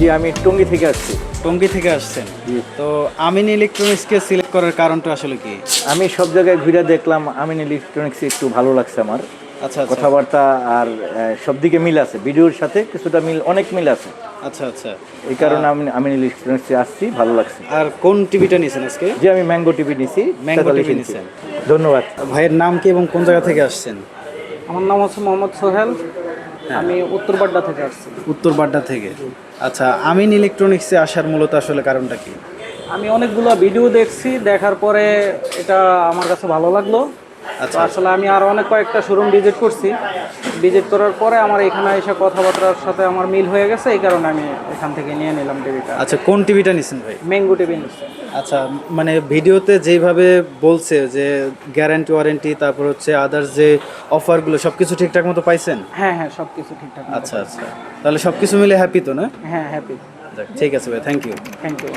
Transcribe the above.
জি, আমি টঙ্গী থেকে আসছি। টঙ্গী থেকে আসছেন। জি। তো আমিন ইলেকট্রনিক্সকে সিলেক্ট করার কারণটা আসলে কি? আমি সব জায়গায় ঘুরে দেখলাম আমিন ইলেকট্রনিক্স একটু ভালো লাগছে আমার। আচ্ছা আচ্ছা কথাবার্তা আর সব দিকে মিল আছে, ভিডিওর সাথে কিছুটা মিল, অনেক মিল আছে। আচ্ছা আচ্ছা। এই কারণে আমি আমিন ইলেকট্রনিক্সে আসছি, ভালো লাগছে। আর কোন টিভিটা নিয়েছেন আজকে? যে আমি ম্যাঙ্গো টিভি নিছি, ম্যাঙ্গো 43 টিভি ইঞ্চি। নিছেন। ধন্যবাদ। ভাইয়ের নাম কি এবং কোন জায়গা থেকে আসছেন? আমার নাম হচ্ছে মোহাম্মদ সোহেল। আমি উত্তরবাড্ডা থেকে আসছি। উত্তর বাড্ডা থেকে। আচ্ছা, আমিন ইলেকট্রনিক্সে আসার মূলত আসলে কারণটা কি? আমি অনেকগুলো ভিডিও দেখছি, দেখার পরে এটা আমার কাছে ভালো লাগলো। আচ্ছা। তো আসলে আমি আরও অনেক কয়েকটা শোরুম ভিজিট করছি। ভিজিট করার পরে আমার এখানে এসে কথাবার্তার সাথে আমার মিল হয়ে গেছে, এই কারণে আমি এখান থেকে নিয়ে নিলাম টিভিটা। আচ্ছা, কোন টিভিটা নিছেন ভাই? ম্যাঙ্গো টিভি নিচ্ছি। আচ্ছা, মানে ভিডিওতে যেভাবে বলছে যে গ্যারান্টি ওয়ারেন্টি, তারপর হচ্ছে আদার্স যে অফারগুলো সব কিছু ঠিকঠাক মতো পাইছেন? হ্যাঁ হ্যাঁ, সব কিছু ঠিকঠাক মতো। আচ্ছা আচ্ছা, তাহলে সব কিছু মিলে হ্যাপি তো না? হ্যাঁ, হ্যাপি। ঠিক আছে ভাই, থ্যাংক ইউ। Thank you.